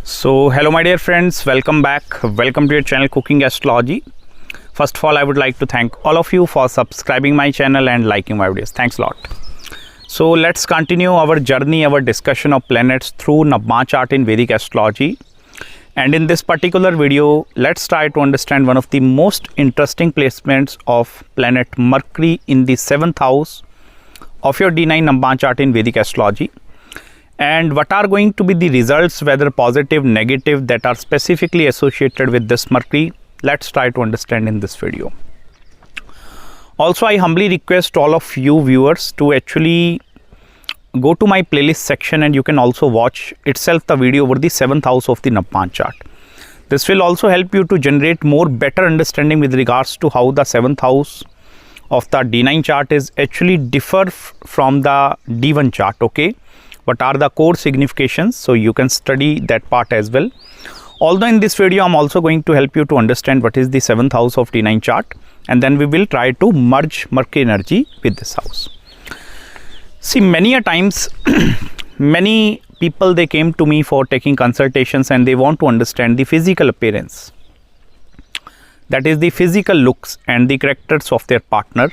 So hello my dear friends, welcome back. Welcome to your channel Cooking Astrology. First of all, I would like to thank all of you for subscribing my channel and liking my videos. Thanks a lot. So let's continue our journey, our discussion of planets through Navamsa Chart in Vedic Astrology. And in this particular video, let's try to understand one of the most interesting placements of planet Mercury in the 7th house of your D-9 Navamsa Chart in Vedic Astrology. And what are going to be the results, whether positive, negative, that are specifically associated with this Mercury. Let's try to understand in this video. Also, I humbly request all of you viewers to actually go to my playlist section, and you can also watch itself the video over the 7th house of the Navamsa Chart. This will also help you to generate more better understanding with regards to how the 7th house of the D9 chart is actually differ from the D1 chart. Okay, what are the core significations? So you can study that part as well. Although in this video, I'm also going to help you to understand what is the 7th house of D9 chart, and then we will try to merge Mercury energy with this house. See, many a times, many people, they came to me for taking consultations and they want to understand the physical appearance. That is the physical looks and the characters of their partner.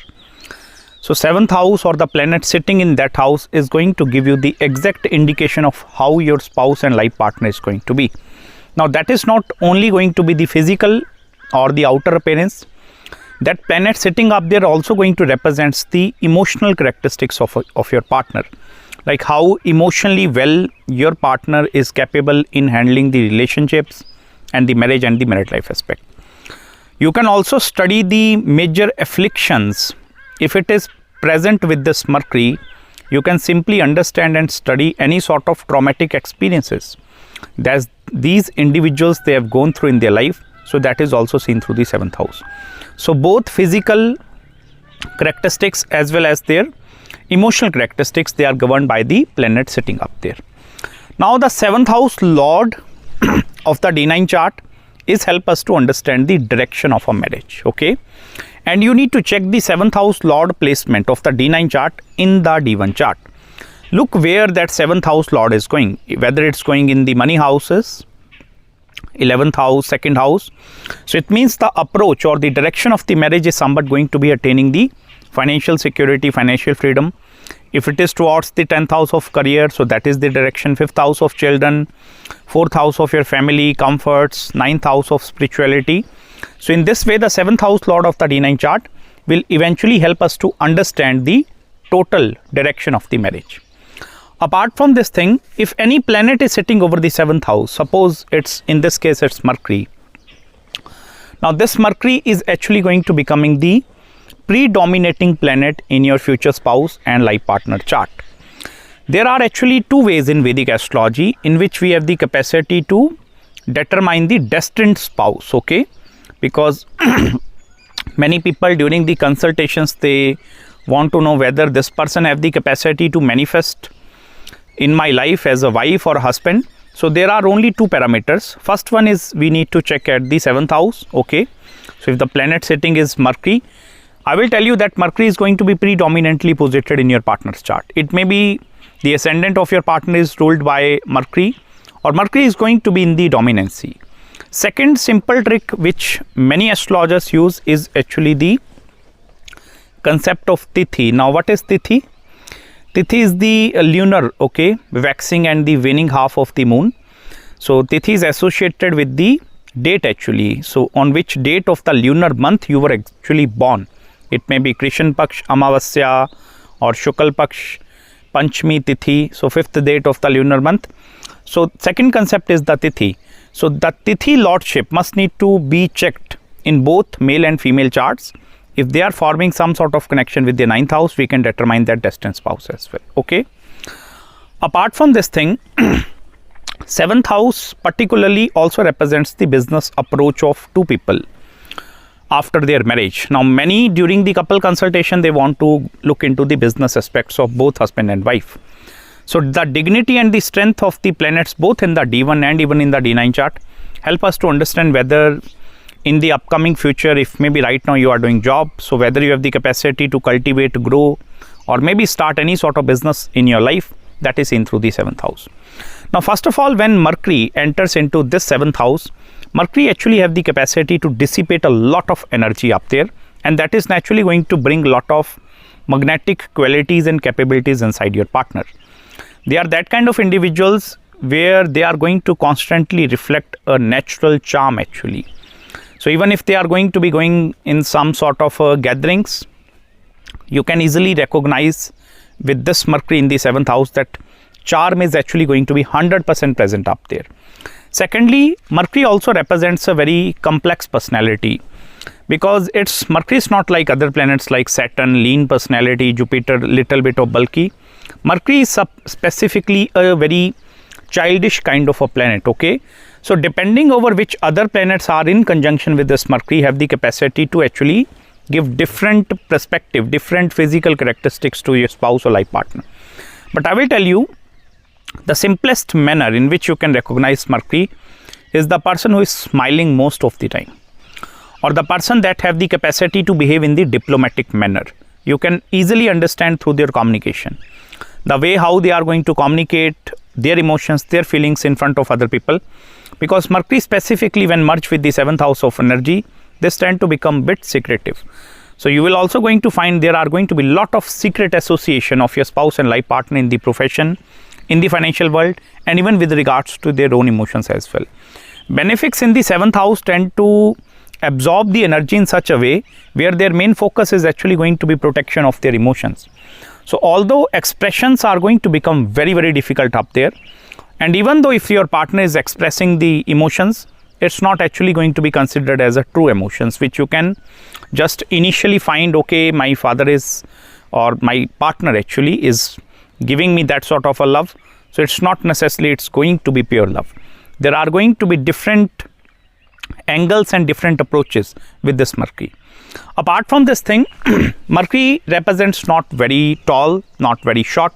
So 7th house or the planet sitting in that house is going to give you the exact indication of how your spouse and life partner is going to be. Now that is not only going to be the physical or the outer appearance. That planet sitting up there also going to represents the emotional characteristics of your partner. Like how emotionally well your partner is capable in handling the relationships and the marriage and the married life aspect. You can also study the major afflictions. If it is present with this Mercury, you can simply understand and study any sort of traumatic experiences that these individuals they have gone through in their life. So that is also seen through the 7th house. So both physical characteristics as well as their emotional characteristics, they are governed by the planet sitting up there. Now the 7th house lord of the D9 chart is help us to understand the direction of a marriage. Okay, and you need to check the 7th house lord placement of the D9 chart in the D1 chart. Look where that 7th house lord is going, whether it's going in the money houses, 11th house, 2nd house. So it means the approach or the direction of the marriage is somewhat going to be attaining the financial security, financial freedom. If it is towards the 10th house of career, so that is the direction. 5th house of children, 4th house of your family, comforts, 9th house of spirituality. So in this way, the 7th house lord of the D9 chart will eventually help us to understand the total direction of the marriage. Apart from this thing, if any planet is sitting over the 7th house, suppose it's, in this case, it's Mercury. Now this Mercury is actually going to becoming the predominating planet in your future spouse and life partner chart. There are actually two ways in Vedic astrology in which we have the capacity to determine the destined spouse. Okay, because many people during the consultations, they want to know whether this person have the capacity to manifest in my life as a wife or husband. So there are only two parameters. First one is we need to check at the 7th house. Okay, so if the planet sitting is Mercury, I will tell you that Mercury is going to be predominantly posited in your partner's chart. It may be the ascendant of your partner is ruled by Mercury, or Mercury is going to be in the dominancy. Second simple trick which many astrologers use is actually the concept of Tithi. Now what is Tithi? Tithi is the lunar, okay, waxing and the waning half of the moon. So Tithi is associated with the date actually. So on which date of the lunar month you were actually born. It may be Krishan Paksh, Amavasya, or Shukal Paksh, Panchmi Tithi. So 5th date of the lunar month. So second concept is the Tithi. So the Tithi lordship must need to be checked in both male and female charts. If they are forming some sort of connection with the 9th house, we can determine that destined spouse as well. Okay. Apart from this thing, 7th house particularly also represents the business approach of two people after their marriage. Now many during the couple consultation, they want to look into the business aspects of both husband and wife. So the dignity and the strength of the planets both in the D1 and even in the D9 chart help us to understand whether in the upcoming future, if maybe right now you are doing job, so whether you have the capacity to cultivate, grow, or maybe start any sort of business in your life, that is seen through the 7th house. Now, first of all, when Mercury enters into this 7th house, Mercury actually have the capacity to dissipate a lot of energy up there, and that is naturally going to bring a lot of magnetic qualities and capabilities inside your partner. They are that kind of individuals where they are going to constantly reflect a natural charm actually. So even if they are going to be going in some sort of gatherings, you can easily recognize with this Mercury in the 7th house that charm is actually going to be 100% present up there. Secondly, Mercury also represents a very complex personality, because Mercury is not like other planets like Saturn, lean personality, Jupiter, little bit of bulky. Mercury is specifically a very childish kind of a planet, okay? So depending over which other planets are in conjunction with this Mercury, have the capacity to actually give different perspective, different physical characteristics to your spouse or life partner. But I will tell you, the simplest manner in which you can recognize Mercury is the person who is smiling most of the time, or the person that have the capacity to behave in the diplomatic manner. You can easily understand through their communication, the way how they are going to communicate their emotions, their feelings in front of other people, because Mercury specifically when merged with the 7th house of energy, this tend to become bit secretive. So you will also going to find there are going to be lot of secret association of your spouse and life partner in the profession, in the financial world, and even with regards to their own emotions as well. Benefics in the 7th house tend to absorb the energy in such a way where their main focus is actually going to be protection of their emotions. So although expressions are going to become very, very difficult up there, and even though if your partner is expressing the emotions, it's not actually going to be considered as a true emotions, which you can just initially find, okay, my father is, or my partner actually is giving me that sort of a love. So it's not necessarily it's going to be pure love. There are going to be different angles and different approaches with this Mercury. Apart from this thing, Mercury represents not very tall, not very short,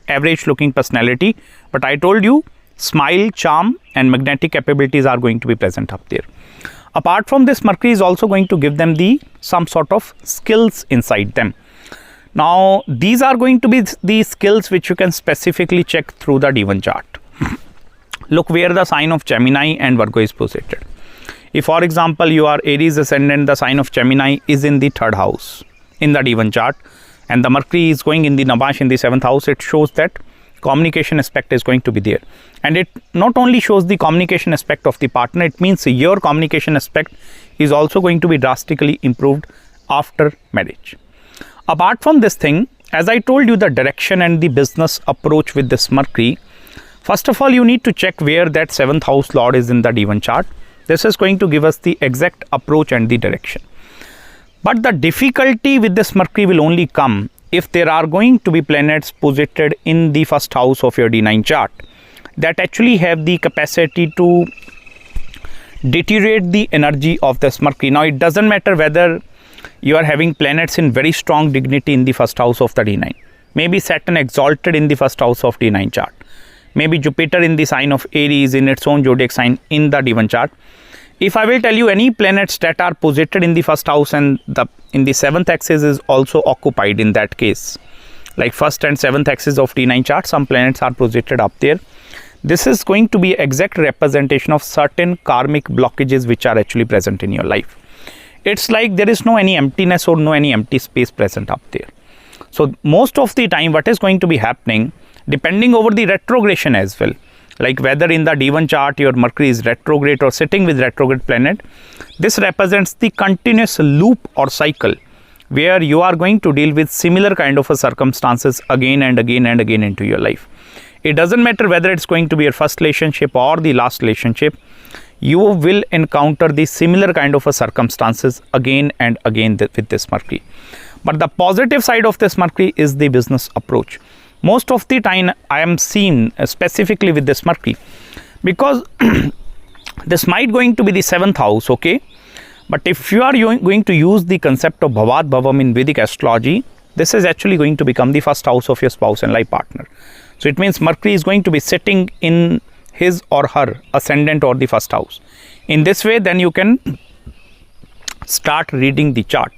average looking personality, but I told you smile, charm and magnetic capabilities are going to be present up there. Apart from this, Mercury is also going to give them some sort of skills inside them. Now these are going to be the skills which you can specifically check through the D-9 chart. Look where the sign of Gemini and Virgo is posited. If for example you are Aries ascendant, the sign of Gemini is in the 3rd house in the D-9 chart, and the Mercury is going in the Navamsha in the 7th house, it shows that communication aspect is going to be there. And it not only shows the communication aspect of the partner, it means your communication aspect is also going to be drastically improved after marriage. Apart from this thing, as I told you, the direction and the business approach with this Mercury, first of all you need to check where that 7th house lord is in the D-9 chart. This is going to give us the exact approach and the direction. But the difficulty with this Mercury will only come if there are going to be planets posited in the 1st house of your D-9 chart that actually have the capacity to deteriorate the energy of this Mercury. Now it doesn't matter whether you are having planets in very strong dignity in the 1st house of the D-9. Maybe Saturn exalted in the 1st house of D-9 chart. Maybe Jupiter in the sign of Aries in its own zodiac sign in the D-9 chart. If I will tell you any planets that are posited in the 1st house and in the 7th axis is also occupied in that case, like 1st and 7th axis of D-9 chart, some planets are posited up there. This is going to be exact representation of certain karmic blockages which are actually present in your life. It's like there is no any emptiness or no any empty space present up there. So most of the time what is going to be happening, depending over the retrogression as well, like whether in the D-9 chart your Mercury is retrograde or sitting with retrograde planet, this represents the continuous loop or cycle where you are going to deal with similar kind of a circumstances again and again and again into your life. It doesn't matter whether it's going to be your first relationship or the last relationship, you will encounter the similar kind of a circumstances again and again with this Mercury. But the positive side of this Mercury is the business approach. Most of the time I am seeing specifically with this Mercury, because this might going to be the 7th house, okay, but if you are going to use the concept of Bhavat Bhavam in Vedic astrology, this is actually going to become the 1st house of your spouse and life partner. So it means Mercury is going to be sitting in his or her ascendant or the 1st house. In this way then you can start reading the chart.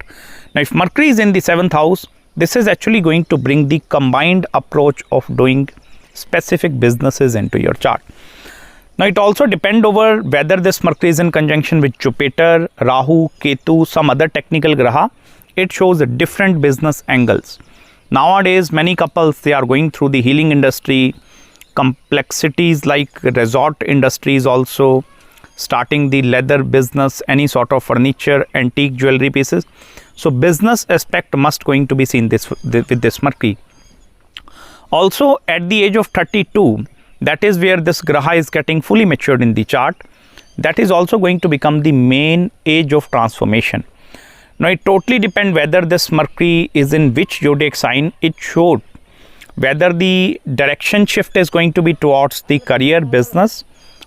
Now if Mercury is in the 7th house, this is actually going to bring the combined approach of doing specific businesses into your chart. Now it also depends over whether this Mercury is in conjunction with Jupiter, Rahu, Ketu, some other technical graha. It shows different business angles. Nowadays, many couples, they are going through the healing industry, complexities like resort industries also, starting the leather business, any sort of furniture, antique jewelry pieces. So business aspect must going to be seen with this Mercury. Also at the age of 32, that is where this graha is getting fully matured in the chart. That is also going to become the main age of transformation. Now it totally depends whether this Mercury is in which zodiac sign. It showed whether the direction shift is going to be towards the career, business,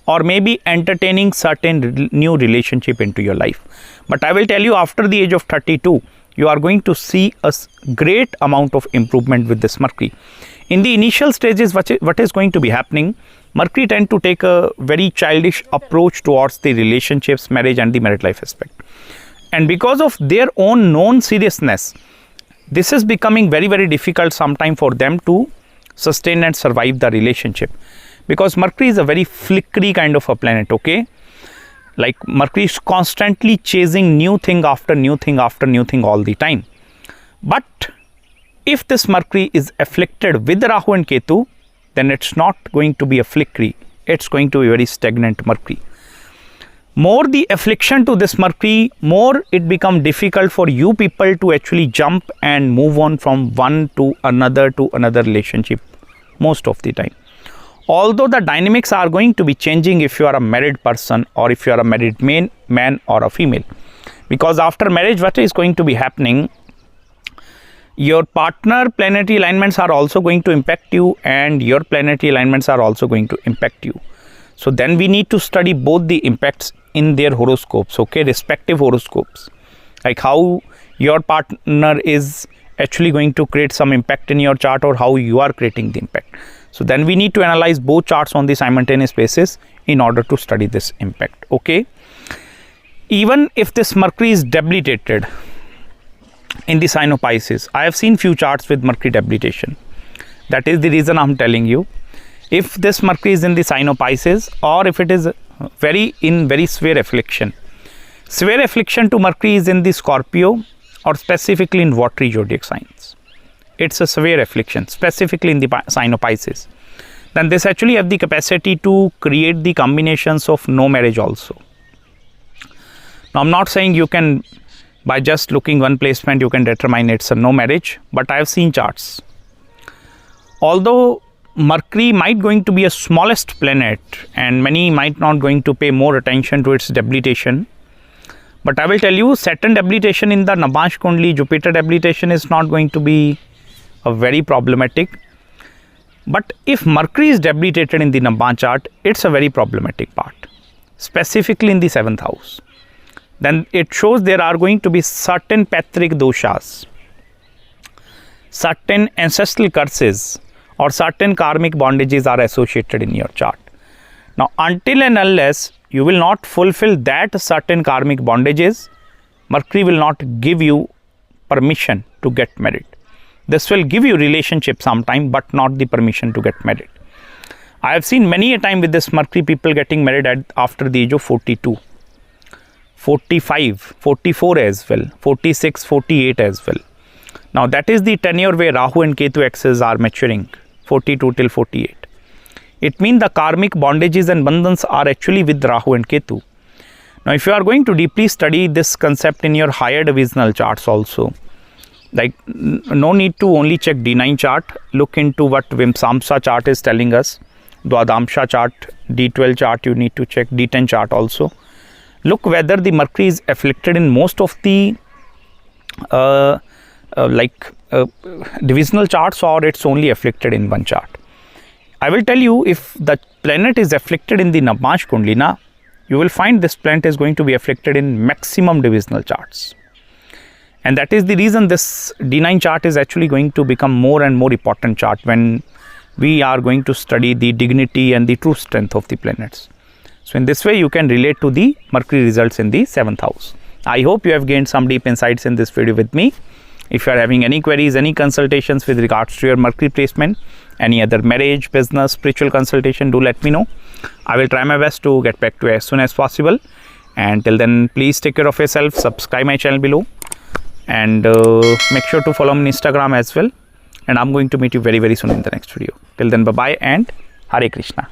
or maybe entertaining certain new relationship into your life. But I will tell you, after the age of 32, you are going to see a great amount of improvement with this Mercury. In the initial stages, what is going to be happening, Mercury tend to take a very childish approach towards the relationships, marriage and the married life aspect. And because of their own known seriousness, this is becoming very, very difficult sometime for them to sustain and survive the relationship. Because Mercury is a very flickery kind of a planet, okay? Like Mercury is constantly chasing new thing after new thing after new thing all the time. But if this Mercury is afflicted with Rahu and Ketu, then it's not going to be a flickery. It's going to be very stagnant Mercury. More the affliction to this Mercury, more it become difficult for you people to actually jump and move on from one to another relationship most of the time. Although the dynamics are going to be changing if you are a married person or if you are a married man or a female. Because after marriage, what is going to be happening? Your partner planetary alignments are also going to impact you, and your planetary alignments are also going to impact you. So then we need to study both the impacts in their horoscopes, okay, respective horoscopes, like how your partner is actually going to create some impact in your chart or how you are creating the impact. So then we need to analyze both charts on the simultaneous basis in order to study this impact, okay. Even if this Mercury is debilitated in the sign of Pisces, I have seen few charts with Mercury debilitation. That is the reason I am telling you, if this Mercury is in the sign of Pisces, or if it is very severe affliction. Severe affliction to Mercury is in the Scorpio or specifically in watery zodiac signs. It's a severe affliction, specifically in the sign of Pisces. Then this actually have the capacity to create the combinations of no marriage also. Now I'm not saying you can, by just looking one placement, you can determine it's a no marriage, but I have seen charts. Although Mercury might going to be a smallest planet and many might not going to pay more attention to its debilitation, but I will tell you, Saturn debilitation in the Navamsha Kundli, Jupiter debilitation is not going to be a very problematic. But if Mercury is debilitated in the Navamsha chart, it's a very problematic part, specifically in the 7th house. Then it shows there are going to be certain patric doshas, certain ancestral curses, or certain karmic bondages are associated in your chart. Now, until and unless you will not fulfill that certain karmic bondages, Mercury will not give you permission to get married. This will give you relationship sometime, but not the permission to get married. I have seen many a time with this Mercury people getting married after the age of 42, 45, 44 as well, 46, 48 as well. Now, that is the tenure where Rahu and Ketu axes are maturing. 42 till 48. It means the karmic bondages and bandhans are actually with Rahu and Ketu. Now, if you are going to deeply study this concept in your higher divisional charts also, like no need to only check D-9 chart, look into what Navamsa chart is telling us, Navamsha chart, D12 chart you need to check, D10 chart also. Look whether the Mercury is afflicted in most of the divisional charts or it's only afflicted in one chart. I will tell you, if the planet is afflicted in the Navamsha Kundli, you will find this planet is going to be afflicted in maximum divisional charts. And that is the reason this D9 chart is actually going to become more and more important chart when we are going to study the dignity and the true strength of the planets. So in this way, you can relate to the Mercury results in the 7th house. I hope you have gained some deep insights in this video with me. If you are having any queries, any consultations with regards to your Mercury placement, any other marriage, business, spiritual consultation, do let me know. I will try my best to get back to you as soon as possible. And till then, please take care of yourself, subscribe my channel below, and make sure to follow me on Instagram as well. And I'm going to meet you very, very soon in the next video. Till then, bye-bye and Hare Krishna.